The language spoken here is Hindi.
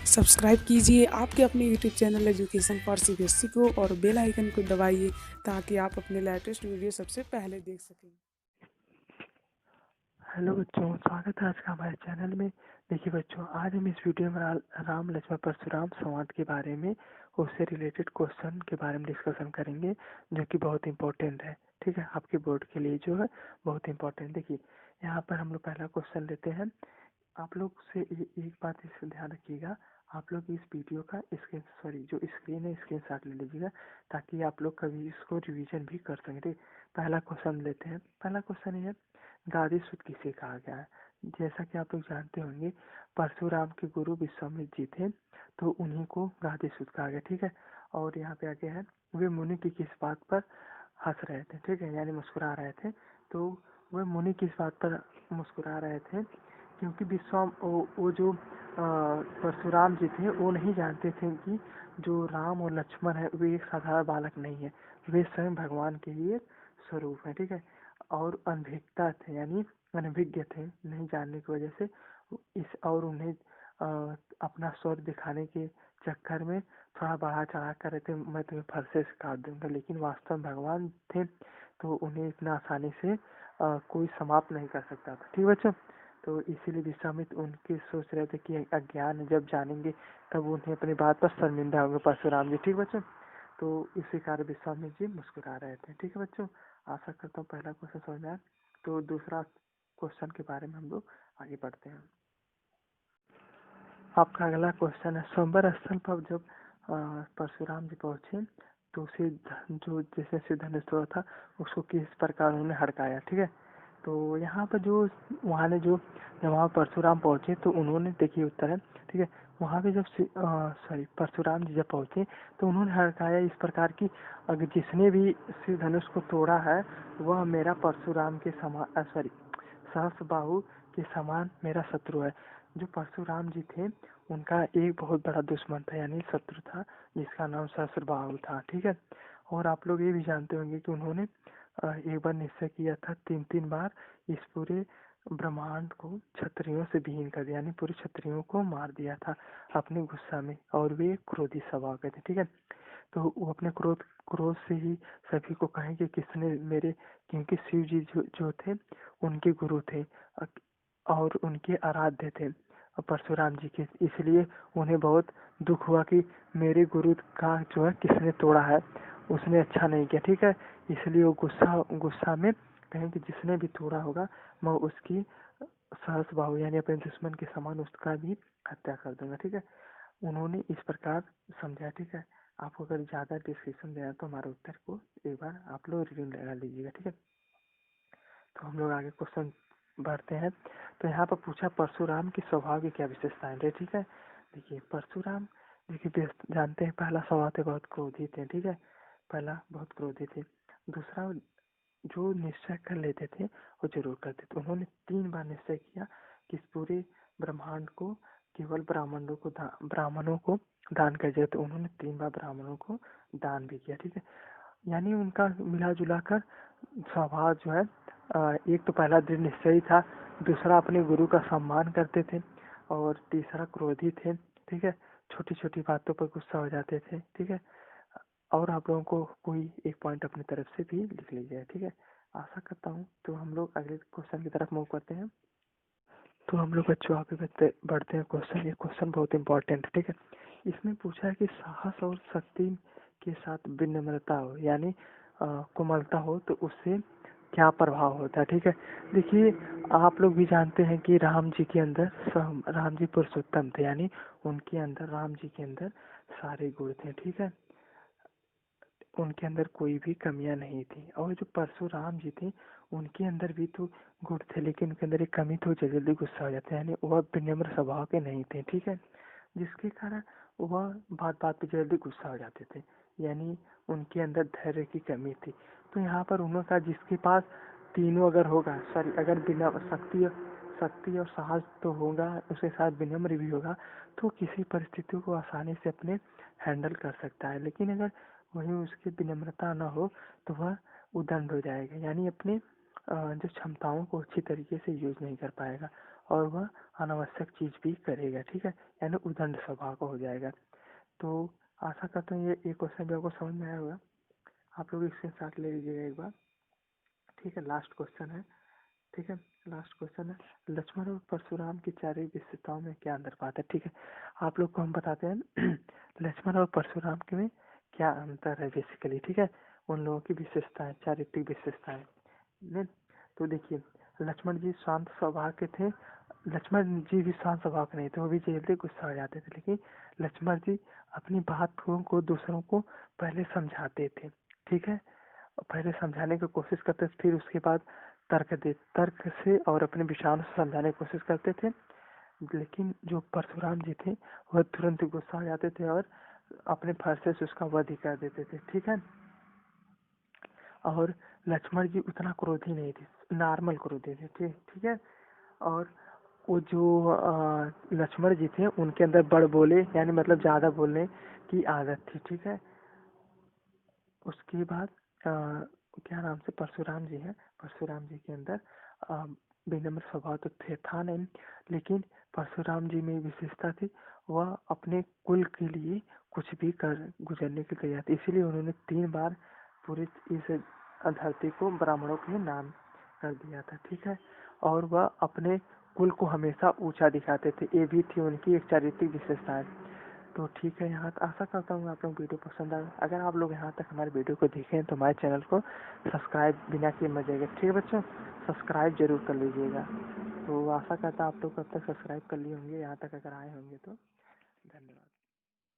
सब्सक्राइब कीजिए आपके अपने YouTube channel education for CBSE को और बेल आइकन को दबाइए ताकि आप अपने लेटेस्ट वीडियो सबसे पहले देख सकें। हेलो बच्चों, स्वागत है आज का हमारे चैनल में। देखिए बच्चों, आज हम इस वीडियो में राम लक्ष्मण परशुराम संवाद के बारे में, उससे रिलेटेड क्वेश्चन के बारे में डिस्कशन करेंगे, जो कि बहुत इंपॉर्टेंट है। ठीक है, आपके बोर्ड के लिए जो है बहुत इंपॉर्टेंट। देखिए यहाँ पर हम लोग पहला क्वेश्चन लेते हैं। आप लोग से एक बात इससे ध्यान रखिएगा, आप लोग इस वीडियो का जो स्क्रीन है स्क्रीन शॉट ले लीजिएगा, ताकि आप लोग कभी इसको रिवीजन भी कर सकें। ठीक, पहला क्वेश्चन लेते हैं। पहला क्वेश्चन ये है, गादी सूत्र किसे कहा गया है। जैसा कि आप लोग जानते होंगे, परशुराम के गुरु विश्वामित्र जी थे, तो उन्हीं को गादी सूत्र कहा गया। ठीक है, और यहाँ पे आगे है, वे मुनि की किस बात पर हंस रहे थे। ठीक है, यानी मुस्कुरा रहे थे। तो वे मुनि किस बात पर मुस्कुरा रहे थे, क्योंकि वो जो परशुराम जी थे, वो नहीं जानते थे कि जो राम और लक्ष्मण है वे एक साधारण बालक नहीं है, वे स्वयं भगवान के लिए स्वरूप है। ठीक है, और अनभिज्ञता थे, यानी अनभिज्ञ थे, नहीं जानने की वजह से इस और उन्हें अपना स्वर दिखाने के चक्कर में थोड़ा बढ़ा चढ़ा कर रहे थे, मैं तुम्हें फरसे से काट दूंगा। लेकिन वास्तव में भगवान थे, तो उन्हें इतना आसानी से कोई समाप्त नहीं कर सकता था। ठीक बच्चों, तो इसीलिए विश्वामित्र उनके सोच रहे थे कि अज्ञान जब जानेंगे तब उन्हें अपनी बात पर शर्मिंदा होंगे परशुराम जी। ठीक बच्चों, तो इसी कारण विश्वामित्र जी मुस्कुरा रहे थे। ठीक है बच्चों, आशा करता हूँ पहला क्वेश्चन समझ में आया। तो दूसरा क्वेश्चन के बारे में हम लोग आगे बढ़ते हैं। आपका अगला क्वेश्चन है, स्वयंवर स्थल पर जब परशुराम जी पहुंचे, तो उसे जो जैसे से धनुष तोड़ा था, उसको किस प्रकार उन्होंने हड़काया। ठीक है, तो यहाँ पर जो वहाँ ने जो जब वहाँ परशुराम पहुंचे, तो उन्होंने, देखिए उत्तर है। ठीक है, वहाँ पे जब परशुराम जी जब पहुंचे, तो उन्होंने हड़काया इस प्रकार की, अगर जिसने भी शिव धनुष को तोड़ा है, वह मेरा परशुराम के समान सहस्त्र बाहु के समान मेरा शत्रु है। जो परशुराम जी थे, उनका एक बहुत बड़ा दुश्मन था, यानी शत्रु था, जिसका नाम सहस्त्र बाहु था। ठीक है, और आप लोग ये भी जानते होंगे कि उन्होंने एक बार निश्चय किया था, 3 बार इस पूरे ब्रह्मांड को क्षत्रियों से विहीन कर दिया, यानी पूरे क्षत्रियों को मार दिया था अपने गुस्सा में, और वे क्रोधी स्वभाव के थे। ठीक है, तो वो अपने क्रोध क्रोध से ही सभी को कहेंगे किसने मेरे, क्योंकि शिव जी जो थे, उनके गुरु थे और उनके आराध्य थे परशुराम जी के, इसलिए उन्हें बहुत दुख हुआ कि मेरे गुरु का जो है किसने तोड़ा है, उसने अच्छा नहीं किया। ठीक है, इसलिए वो गुस्सा गुस्सा में कहेंगे जिसने भी तोड़ा होगा, मैं उसकी सहस बाहु यानी अपने दुश्मन के समान उसका भी हत्या कर दूंगा। ठीक है, उन्होंने इस प्रकार समझा। ठीक है, आपको अगर ज़्यादा डिस्क्रिप्शन देना तो हमारे उत्तर को एक बार आप लोग रिव्यू लगा लीजिएगा। ठीक है, तो हम लोग आगे क्वेश्चन बढ़ते हैं। तो यहाँ पर पूछा, परशुराम की स्वभाव की क्या विशेषताएं रहे। ठीक है, देखिए परशुराम, देखिए जानते हैं पहला स्वभाव थे बहुत क्रोधी थे। ठीक है, पहला बहुत क्रोधी थे। दूसरा, जो निश्चय कर लेते थे वो जरूर करते थे। उन्होंने 3 बार निश्चय किया कि इस पूरे ब्रह्मांड को केवल ब्राह्मणों को दान कर दिया, तो उन्होंने 3 बार ब्राह्मणों को दान भी किया। ठीक है, यानी उनका मिला जुला कर स्वभाव जो है, एक तो पहला दृढ़ निश्चयी था, दूसरा अपने गुरु का सम्मान करते थे, और तीसरा क्रोधी थे। ठीक है, छोटी छोटी बातों पर गुस्सा हो जाते थे। ठीक है, और आप लोगों को कोई एक पॉइंट अपनी तरफ से भी लिख लीजिए। ठीक है, आशा करता हूँ। तो हम लोग अगले क्वेश्चन की तरफ मूव करते हैं। तो हम लोग बच्चों आगे बढ़ते हैं क्वेश्चन। ये क्वेश्चन बहुत इंपॉर्टेंट है। ठीक है, इसमें पूछा है कि साहस और शक्ति के साथ विनम्रता हो, यानी कोमलता हो, तो उससे क्या प्रभाव होता है। ठीक है, देखिए आप लोग भी जानते हैं कि राम जी के अंदर राम जी पुरुषोत्तम थे, यानी उनके अंदर, राम जी के अंदर सारे गुण थे। ठीक है, उनके अंदर कोई भी कमियां नहीं थी। और जो परशुराम जी थे, उनके अंदर भी तो गुण थे, लेकिन उनके अंदर एक कमी तो जल्दी गुस्सा हो जाता है, यानी वह विनम्र स्वभाव के नहीं थे। ठीक है, जिसके कारण वह बात बात पे जल्दी गुस्सा हो जाते थे, यानी उनके अंदर धैर्य की कमी थी। तो यहाँ पर उन्होंने कहा, जिसके पास तीनों अगर होगा, सॉरी, अगर बिना शक्ति शक्ति और साहस तो होगा, उसके साथ विनम्र भी होगा, तो किसी परिस्थिति को आसानी से अपने हैंडल कर सकता है। लेकिन अगर वहीं उसकी विनम्रता न हो, तो वह उदंड हो जाएगा, यानी अपने जो क्षमताओं को अच्छी तरीके से यूज नहीं कर पाएगा, और वह अनावश्यक चीज़ भी करेगा, ठीक है, यानी उद्दंड स्वभाव का हो जाएगा। तो आशा करता हूँ ये क्वेश्चन भी आपको समझ में आया होगा। आप लोग स्क्रीनशॉट ले लीजिएगा एक बार, ठीक है। लास्ट क्वेश्चन है, ठीक है, लास्ट क्वेश्चन है, लक्ष्मण और परशुराम की शारीरिक विशेषताओं में क्या अंतर पाते हैं, ठीक है। आप लोग को हम बताते हैं लक्ष्मण और परशुराम के में क्या अंतर है बेसिकली, ठीक है, उन लोगों की विशेषताएं, चारित्रिक विशेषताएं ने। तो देखिए, लक्ष्मण जी शांत स्वभाव के थे। लक्ष्मण जी भी शांत स्वभाव के नहीं थे, वो भी जल्दी गुस्सा हो जाते थे, लेकिन लक्ष्मण जी अपनी बातों को दूसरों को पहले समझाते थे, ठीक है, पहले समझाने की कोशिश करते थे, फिर उसके बाद तर्क से और अपने विचारों से समझाने की कोशिश करते थे। लेकिन जो परशुराम जी थे वह तुरंत गुस्सा हो जाते थे और अपने फरसे से उसका वध ही कर देते थे, ठीक है। और लक्ष्मण जी उतना क्रोधी नहीं थे, नॉर्मल क्रोधी थे, ठीक ठीक है। और वो जो लक्ष्मण जी थे उनके अंदर बड़ बोले यानी मतलब ज्यादा बोलने की आदत थी, ठीक है। उसके बाद क्या नाम से परशुराम जी हैं, परशुराम जी के अंदर अ, विनम्र स्वभाव तो था नहीं, लेकिन परशुराम जी में विशेषता थी, वह अपने कुल के लिए कुछ भी कर गुजरने की तैयार थी। इसीलिए उन्होंने 3 बार पूरी इस धरती को ब्राह्मणों के नाम कर दिया था, ठीक है। और वह अपने कुल को हमेशा ऊंचा दिखाते थे, ये भी थी उनकी एक चारित्रिक विशेषता। तो ठीक है, यहाँ आशा करता हूँ आप लोग वीडियो पसंद आए। अगर आप लोग यहाँ तक हमारे वीडियो को देखें तो हमारे चैनल को सब्सक्राइब बिना किए मत जाइएगा, ठीक है बच्चों, सब्सक्राइब जरूर कर लीजिएगा। तो आशा करता हूँ आप लोग कब तक सब्सक्राइब कर लिए होंगे, यहाँ तक अगर आए होंगे तो। धन्यवाद।